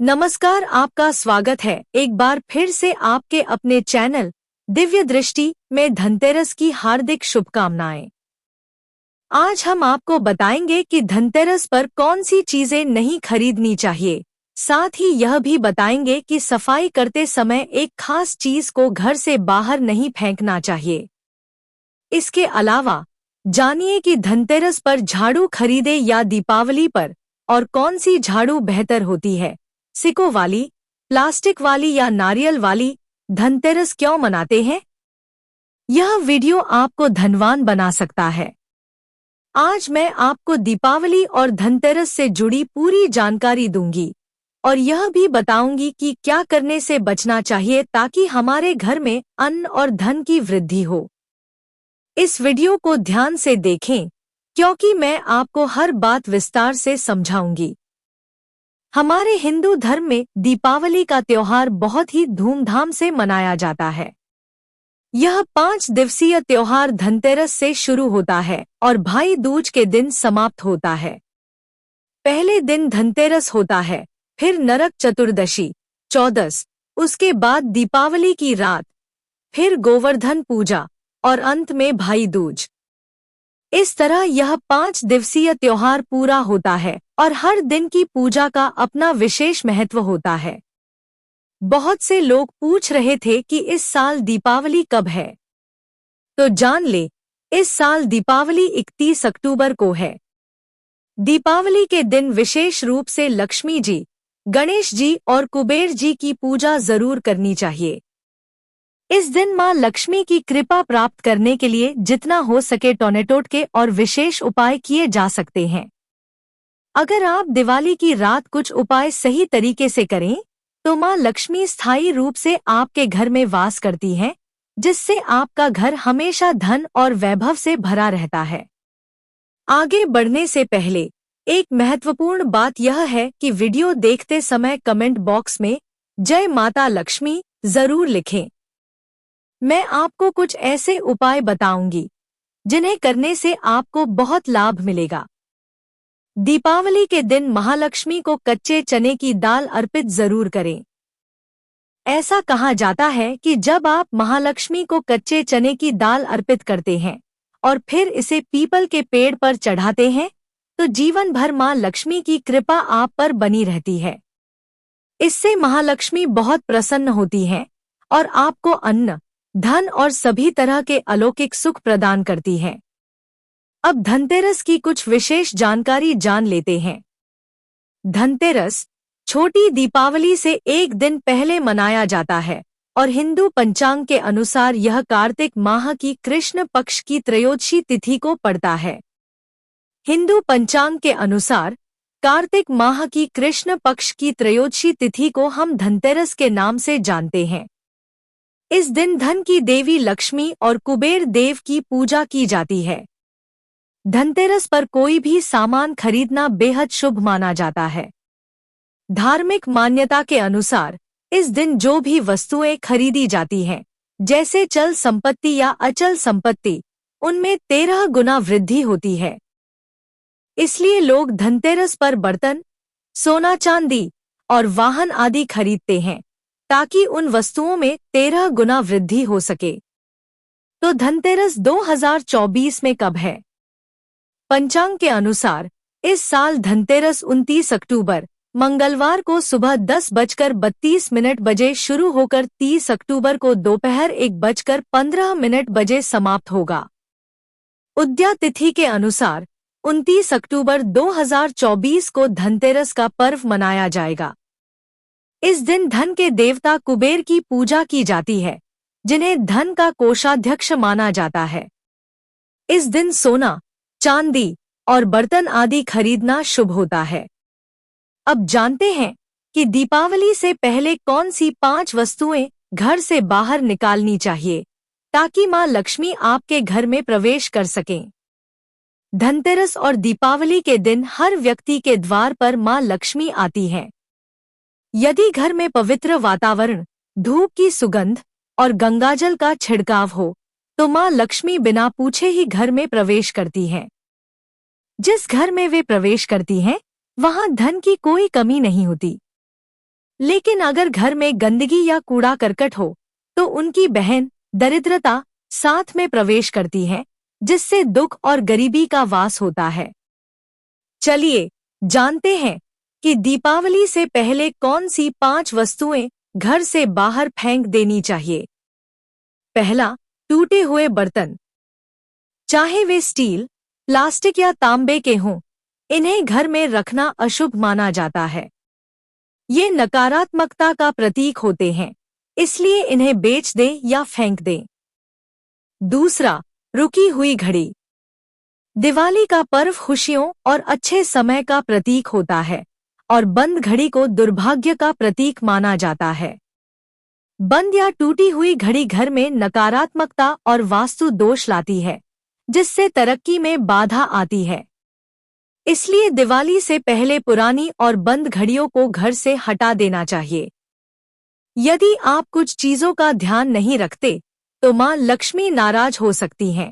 नमस्कार, आपका स्वागत है एक बार फिर से आपके अपने चैनल दिव्य दृष्टि में धनतेरस की हार्दिक शुभकामनाएं। आज हम आपको बताएंगे कि धनतेरस पर कौन सी चीजें नहीं खरीदनी चाहिए। साथ ही यह भी बताएंगे कि सफाई करते समय एक खास चीज को घर से बाहर नहीं फेंकना चाहिए। इसके अलावा जानिए कि धनतेरस पर झाड़ू खरीदे या दीपावली पर और कौन सी झाड़ू बेहतर होती है, सिक्कों वाली, प्लास्टिक वाली या नारियल वाली। धनतेरस क्यों मनाते हैं? यह वीडियो आपको धनवान बना सकता है। आज मैं आपको दीपावली और धनतेरस से जुड़ी पूरी जानकारी दूंगी और यह भी बताऊंगी कि क्या करने से बचना चाहिए ताकि हमारे घर में अन्न और धन की वृद्धि हो। इस वीडियो को ध्यान से देखें क्योंकि मैं आपको हर बात विस्तार से समझाऊंगी। हमारे हिंदू धर्म में दीपावली का त्योहार बहुत ही धूमधाम से मनाया जाता है। यह 5 दिवसीय त्योहार धनतेरस से शुरू होता है और भाई दूज के दिन समाप्त होता है। पहले दिन धनतेरस होता है, फिर नरक चतुर्दशी, चौदस, उसके बाद दीपावली की रात, फिर गोवर्धन पूजा और अंत में भाई दूज। इस तरह यह 5 दिवसीय त्योहार पूरा होता है और हर दिन की पूजा का अपना विशेष महत्व होता है। बहुत से लोग पूछ रहे थे कि इस साल दीपावली कब है, तो जान ले, इस साल दीपावली 31 अक्टूबर को है। दीपावली के दिन विशेष रूप से लक्ष्मी जी, गणेश जी और कुबेर जी की पूजा जरूर करनी चाहिए। इस दिन मां लक्ष्मी की कृपा प्राप्त करने के लिए जितना हो सके टोटके और विशेष उपाय किए जा सकते हैं। अगर आप दिवाली की रात कुछ उपाय सही तरीके से करें तो मां लक्ष्मी स्थायी रूप से आपके घर में वास करती हैं, जिससे आपका घर हमेशा धन और वैभव से भरा रहता है। आगे बढ़ने से पहले एक महत्वपूर्ण बात यह है कि वीडियो देखते समय कमेंट बॉक्स में जय माता लक्ष्मी जरूर लिखें। मैं आपको कुछ ऐसे उपाय बताऊंगी जिन्हें करने से आपको बहुत लाभ मिलेगा। दीपावली के दिन महालक्ष्मी को कच्चे चने की दाल अर्पित जरूर करें। ऐसा कहा जाता है कि जब आप महालक्ष्मी को कच्चे चने की दाल अर्पित करते हैं और फिर इसे पीपल के पेड़ पर चढ़ाते हैं तो जीवन भर मां लक्ष्मी की कृपा आप पर बनी रहती है। इससे महालक्ष्मी बहुत प्रसन्न होती हैं और आपको अन्न, धन और सभी तरह के अलौकिक सुख प्रदान करती है। अब धनतेरस की कुछ विशेष जानकारी जान लेते हैं। धनतेरस छोटी दीपावली से एक दिन पहले मनाया जाता है और हिंदू पंचांग के अनुसार यह कार्तिक माह की कृष्ण पक्ष की त्रयोदशी तिथि को पड़ता है। हिंदू पंचांग के अनुसार कार्तिक माह की कृष्ण पक्ष की त्रयोदशी तिथि को हम धनतेरस के नाम से जानते हैं। इस दिन धन की देवी लक्ष्मी और कुबेर देव की पूजा की जाती है। धनतेरस पर कोई भी सामान खरीदना बेहद शुभ माना जाता है। धार्मिक मान्यता के अनुसार इस दिन जो भी वस्तुएं खरीदी जाती हैं, जैसे चल संपत्ति या अचल संपत्ति, उनमें 13 गुना वृद्धि होती है। इसलिए लोग धनतेरस पर बर्तन, सोना चांदी और वाहन आदि खरीदते हैं ताकि उन वस्तुओं में 13 गुना वृद्धि हो सके। तो धनतेरस 2024 में कब है? पंचांग के अनुसार इस साल धनतेरस 29 अक्टूबर मंगलवार को सुबह 10:32 बजे शुरू होकर 30 अक्टूबर को दोपहर 1:15 समाप्त होगा। उदया तिथि के अनुसार 29 अक्टूबर 2024 को धनतेरस का पर्व मनाया जाएगा। इस दिन धन के देवता कुबेर की पूजा की जाती है, जिन्हें धन का कोषाध्यक्ष माना जाता है। इस दिन सोना, चांदी और बर्तन आदि खरीदना शुभ होता है। अब जानते हैं कि दीपावली से पहले कौन सी 5 वस्तुएं घर से बाहर निकालनी चाहिए ताकि मां लक्ष्मी आपके घर में प्रवेश कर सकें। धनतेरस और दीपावली के दिन हर व्यक्ति के द्वार पर मां लक्ष्मी आती हैं। यदि घर में पवित्र वातावरण, धूप की सुगंध और गंगाजल का छिड़काव हो तो मां लक्ष्मी बिना पूछे ही घर में प्रवेश करती हैं। जिस घर में वे प्रवेश करती हैं, वहां धन की कोई कमी नहीं होती। लेकिन अगर घर में गंदगी या कूड़ा करकट हो तो उनकी बहन दरिद्रता साथ में प्रवेश करती है, जिससे दुख और गरीबी का वास होता है। चलिए जानते हैं कि दीपावली से पहले कौन सी 5 वस्तुएं घर से बाहर फेंक देनी चाहिए। पहला, टूटे हुए बर्तन। चाहे वे स्टील, प्लास्टिक या तांबे के हों, इन्हें घर में रखना अशुभ माना जाता है। ये नकारात्मकता का प्रतीक होते हैं, इसलिए इन्हें बेच दें या फेंक दें। दूसरा, रुकी हुई घड़ी। दिवाली का पर्व खुशियों और अच्छे समय का प्रतीक होता है और बंद घड़ी को दुर्भाग्य का प्रतीक माना जाता है। बंद या टूटी हुई घड़ी घर में नकारात्मकता और वास्तु दोष लाती है, जिससे तरक्की में बाधा आती है। इसलिए दिवाली से पहले पुरानी और बंद घड़ियों को घर से हटा देना चाहिए। यदि आप कुछ चीजों का ध्यान नहीं रखते तो मां लक्ष्मी नाराज हो सकती हैं।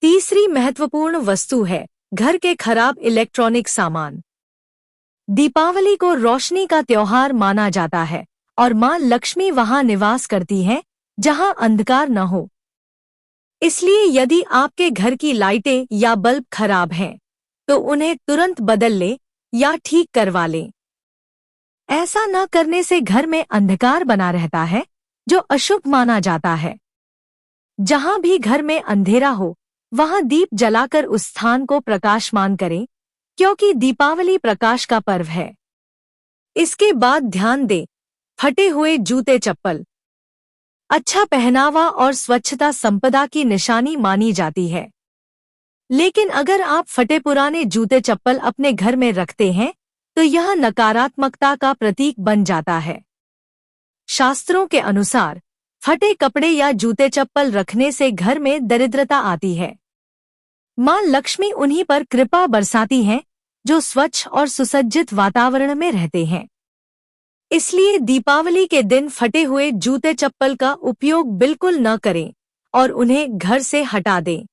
तीसरी महत्वपूर्ण वस्तु है घर के खराब इलेक्ट्रॉनिक सामान। दीपावली को रोशनी का त्योहार माना जाता है और मां लक्ष्मी वहां निवास करती है जहां अंधकार न हो। इसलिए यदि आपके घर की लाइटें या बल्ब खराब हैं, तो उन्हें तुरंत बदल लें या ठीक करवा लें। ऐसा न करने से घर में अंधकार बना रहता है, जो अशुभ माना जाता है। जहां भी घर में अंधेरा हो, वहां दीप जलाकर उस स्थान को प्रकाशमान करें, क्योंकि दीपावली प्रकाश का पर्व है। इसके बाद ध्यान दें, फटे हुए जूते चप्पल। अच्छा पहनावा और स्वच्छता संपदा की निशानी मानी जाती है, लेकिन अगर आप फटे पुराने जूते चप्पल अपने घर में रखते हैं तो यह नकारात्मकता का प्रतीक बन जाता है। शास्त्रों के अनुसार फटे कपड़े या जूते चप्पल रखने से घर में दरिद्रता आती है। मां लक्ष्मी उन्हीं पर कृपा बरसाती हैं जो स्वच्छ और सुसज्जित वातावरण में रहते हैं। इसलिए दीपावली के दिन फटे हुए जूते चप्पल का उपयोग बिल्कुल न करें और उन्हें घर से हटा दें।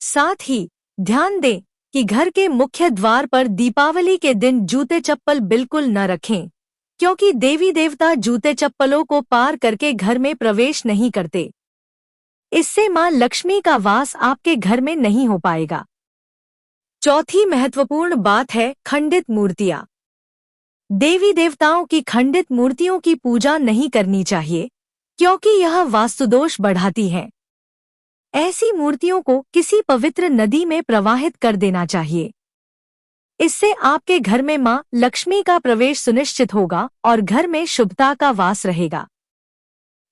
साथ ही ध्यान दें कि घर के मुख्य द्वार पर दीपावली के दिन जूते चप्पल बिल्कुल न रखें, क्योंकि देवी देवता जूते चप्पलों को पार करके घर में प्रवेश नहीं करते। इससे मां लक्ष्मी का वास आपके घर में नहीं हो पाएगा। चौथी महत्वपूर्ण बात है खंडित मूर्तियां। देवी देवताओं की खंडित मूर्तियों की पूजा नहीं करनी चाहिए, क्योंकि यह वास्तुदोष बढ़ाती है। ऐसी मूर्तियों को किसी पवित्र नदी में प्रवाहित कर देना चाहिए। इससे आपके घर में मां लक्ष्मी का प्रवेश सुनिश्चित होगा और घर में शुभता का वास रहेगा।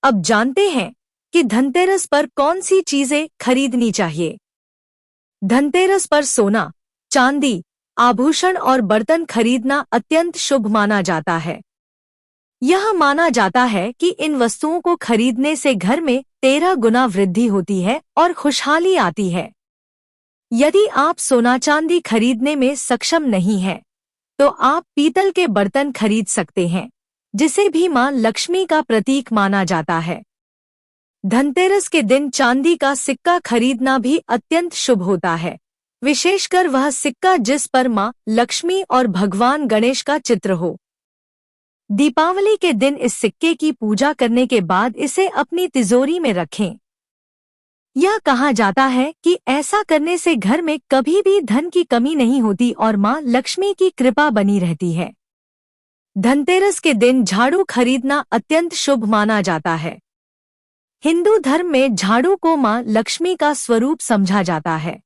अब जानते हैं कि धनतेरस पर कौन सी चीजें खरीदनी चाहिए। धनतेरस पर सोना, चांदी, आभूषण और बर्तन खरीदना अत्यंत शुभ माना जाता है। यह माना जाता है कि इन वस्तुओं को खरीदने से घर में 13 गुना वृद्धि होती है और खुशहाली आती है। यदि आप सोना चांदी खरीदने में सक्षम नहीं हैं, तो आप पीतल के बर्तन खरीद सकते हैं, जिसे भी मां लक्ष्मी का प्रतीक माना जाता है। धनतेरस के दिन चांदी का सिक्का खरीदना भी अत्यंत शुभ होता है, विशेषकर वह सिक्का जिस पर मां लक्ष्मी और भगवान गणेश का चित्र हो। दीपावली के दिन इस सिक्के की पूजा करने के बाद इसे अपनी तिजोरी में रखें। यह कहा जाता है कि ऐसा करने से घर में कभी भी धन की कमी नहीं होती और मां लक्ष्मी की कृपा बनी रहती है। धनतेरस के दिन झाड़ू खरीदना अत्यंत शुभ माना जाता है। हिंदू धर्म में झाड़ू को मां लक्ष्मी का स्वरूप समझा जाता है।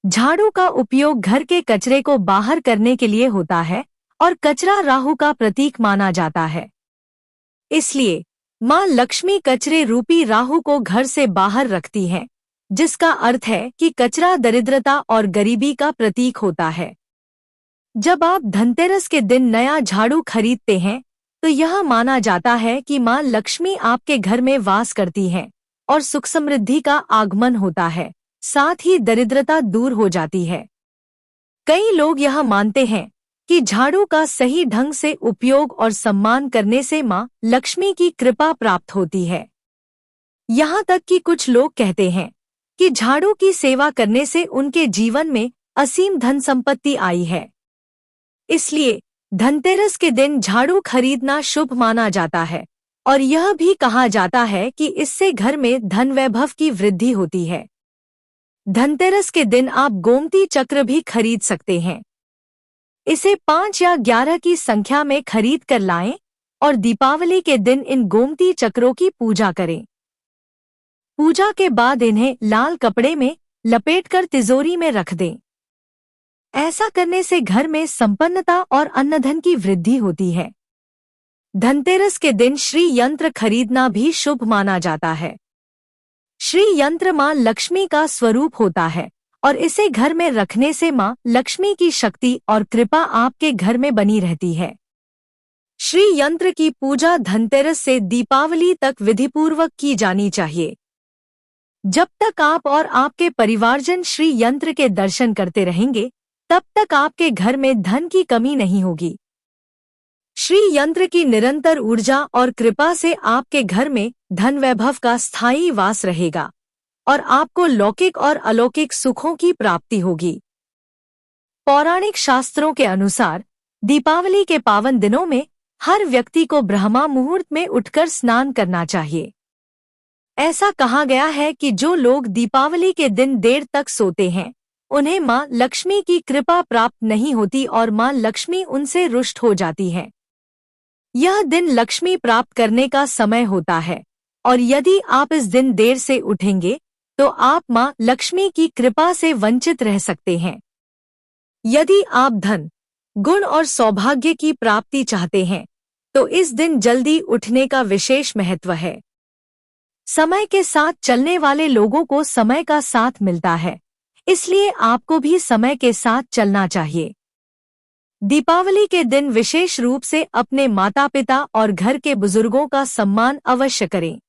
झाड़ू का उपयोग घर के कचरे को बाहर करने के लिए होता है और कचरा राहु का प्रतीक माना जाता है। इसलिए मां लक्ष्मी कचरे रूपी राहु को घर से बाहर रखती हैं, जिसका अर्थ है कि कचरा दरिद्रता और गरीबी का प्रतीक होता है। जब आप धनतेरस के दिन नया झाड़ू खरीदते हैं, तो यह माना जाता है कि मां लक्ष्मी आपके घर में वास करती हैं और सुख समृद्धि का आगमन होता है, साथ ही दरिद्रता दूर हो जाती है। कई लोग यह मानते हैं कि झाड़ू का सही ढंग से उपयोग और सम्मान करने से मां लक्ष्मी की कृपा प्राप्त होती है। यहाँ तक कि कुछ लोग कहते हैं कि झाड़ू की सेवा करने से उनके जीवन में असीम धन संपत्ति आई है। इसलिए धनतेरस के दिन झाड़ू खरीदना शुभ माना जाता है और यह भी कहा जाता है कि इससे घर में धन वैभव की वृद्धि होती है। धनतेरस के दिन आप गोमती चक्र भी खरीद सकते हैं। इसे 5 या 11 की संख्या में खरीद कर लाएं और दीपावली के दिन इन गोमती चक्रों की पूजा करें। पूजा के बाद इन्हें लाल कपड़े में लपेटकर तिजोरी में रख दें। ऐसा करने से घर में संपन्नता और अन्नधन की वृद्धि होती है। धनतेरस के दिन श्री यंत्र खरीदना भी शुभ माना जाता है। श्री यंत्र मां लक्ष्मी का स्वरूप होता है और इसे घर में रखने से मां लक्ष्मी की शक्ति और कृपा आपके घर में बनी रहती है। श्री यंत्र की पूजा धनतेरस से दीपावली तक विधिपूर्वक की जानी चाहिए। जब तक आप और आपके परिवारजन श्री यंत्र के दर्शन करते रहेंगे, तब तक आपके घर में धन की कमी नहीं होगी। श्री यंत्र की निरंतर ऊर्जा और कृपा से आपके घर में धन वैभव का स्थायी वास रहेगा और आपको लौकिक और अलौकिक सुखों की प्राप्ति होगी। पौराणिक शास्त्रों के अनुसार दीपावली के पावन दिनों में हर व्यक्ति को ब्रह्मा मुहूर्त में उठकर स्नान करना चाहिए। ऐसा कहा गया है कि जो लोग दीपावली के दिन देर तक सोते हैं, उन्हें मां लक्ष्मी की कृपा प्राप्त नहीं होती और मां लक्ष्मी उनसे रुष्ट हो जाती है। यह दिन लक्ष्मी प्राप्त करने का समय होता है और यदि आप इस दिन देर से उठेंगे तो आप मां लक्ष्मी की कृपा से वंचित रह सकते हैं। यदि आप धन, गुण और सौभाग्य की प्राप्ति चाहते हैं तो इस दिन जल्दी उठने का विशेष महत्व है। समय के साथ चलने वाले लोगों को समय का साथ मिलता है, इसलिए आपको भी समय के साथ चलना चाहिए। दीपावली के दिन विशेष रूप से अपने माता पिता और घर के बुजुर्गों का सम्मान अवश्य करें।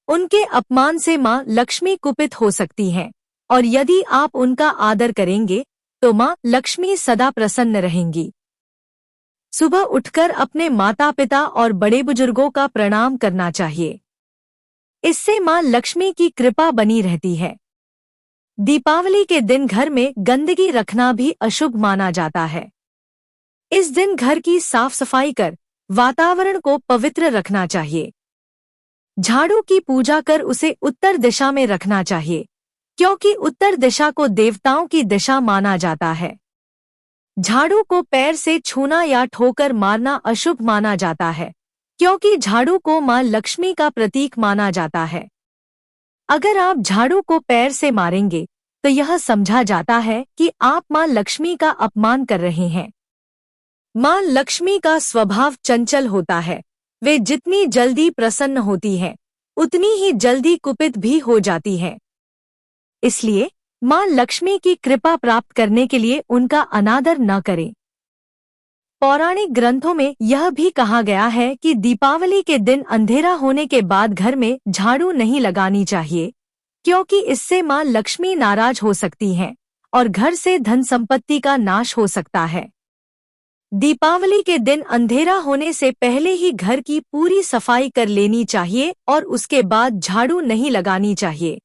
उनके अपमान से मां लक्ष्मी कुपित हो सकती हैं और यदि आप उनका आदर करेंगे तो मां लक्ष्मी सदा प्रसन्न रहेंगी। सुबह उठकर अपने माता पिता और बड़े बुजुर्गों का प्रणाम करना चाहिए। इससे मां लक्ष्मी की कृपा बनी रहती है। दीपावली के दिन घर में गंदगी रखना भी अशुभ माना जाता है। इस दिन घर की साफ सफाई कर वातावरण को पवित्र रखना चाहिए। झाड़ू की पूजा कर उसे उत्तर दिशा में रखना चाहिए, क्योंकि उत्तर दिशा को देवताओं की दिशा माना जाता है। झाड़ू को पैर से छूना या ठोकर मारना अशुभ माना जाता है, क्योंकि झाड़ू को मां लक्ष्मी का प्रतीक माना जाता है। अगर आप झाड़ू को पैर से मारेंगे तो यह समझा जाता है कि आप मां लक्ष्मी का अपमान कर रहे हैं। मां लक्ष्मी का स्वभाव चंचल होता है। वे जितनी जल्दी प्रसन्न होती हैं, उतनी ही जल्दी कुपित भी हो जाती हैं। इसलिए मां लक्ष्मी की कृपा प्राप्त करने के लिए उनका अनादर न करें। पौराणिक ग्रंथों में यह भी कहा गया है कि दीपावली के दिन अंधेरा होने के बाद घर में झाड़ू नहीं लगानी चाहिए, क्योंकि इससे मां लक्ष्मी नाराज हो सकती हैं और घर से धन संपत्ति का नाश हो सकता है। दीपावली के दिन अंधेरा होने से पहले ही घर की पूरी सफाई कर लेनी चाहिए और उसके बाद झाड़ू नहीं लगानी चाहिए।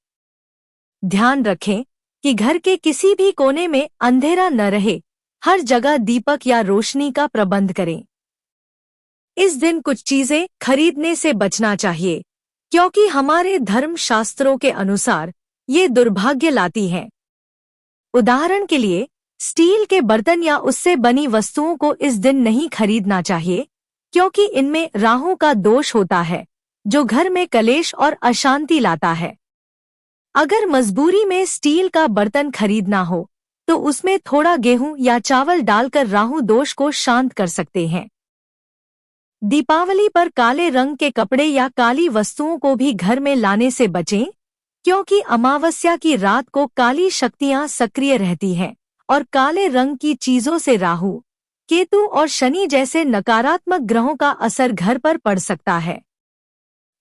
ध्यान रखें कि घर के किसी भी कोने में अंधेरा न रहे, हर जगह दीपक या रोशनी का प्रबंध करें। इस दिन कुछ चीजें खरीदने से बचना चाहिए, क्योंकि हमारे धर्म शास्त्रों के अनुसार ये दुर्भाग्य लाती हैं। उदाहरण के लिए, स्टील के बर्तन या उससे बनी वस्तुओं को इस दिन नहीं खरीदना चाहिए, क्योंकि इनमें राहु का दोष होता है, जो घर में कलेश और अशांति लाता है। अगर मजबूरी में स्टील का बर्तन खरीदना हो तो उसमें थोड़ा गेहूं या चावल डालकर राहु दोष को शांत कर सकते हैं। दीपावली पर काले रंग के कपड़े या काली वस्तुओं को भी घर में लाने से बचें, क्योंकि अमावस्या की रात को काली शक्तियां सक्रिय रहती हैं और काले रंग की चीजों से राहु, केतु और शनि जैसे नकारात्मक ग्रहों का असर घर पर पड़ सकता है।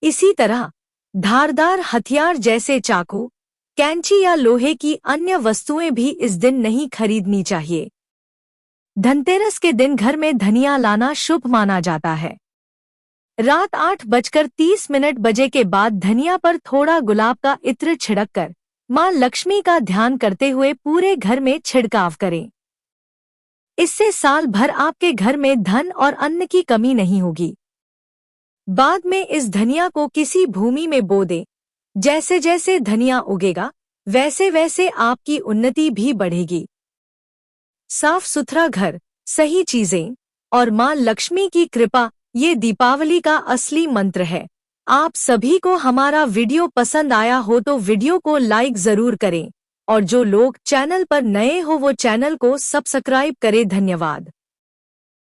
इसी तरह धारदार हथियार जैसे चाकू, कैंची या लोहे की अन्य वस्तुएं भी इस दिन नहीं खरीदनी चाहिए। धनतेरस के दिन घर में धनिया लाना शुभ माना जाता है। रात 8:30 बजे के बाद धनिया पर थोड़ा गुलाब का इत्र छिड़ककर मां लक्ष्मी का ध्यान करते हुए पूरे घर में छिड़काव करें। इससे साल भर आपके घर में धन और अन्न की कमी नहीं होगी। बाद में इस धनिया को किसी भूमि में बो दें। जैसे जैसे धनिया उगेगा वैसे वैसे आपकी उन्नति भी बढ़ेगी। साफ सुथरा घर, सही चीजें और मां लक्ष्मी की कृपा, ये दीपावली का असली मंत्र है। आप सभी को हमारा वीडियो पसंद आया हो तो वीडियो को लाइक जरूर करें और जो लोग चैनल पर नए हो वो चैनल को सब्सक्राइब करें। धन्यवाद।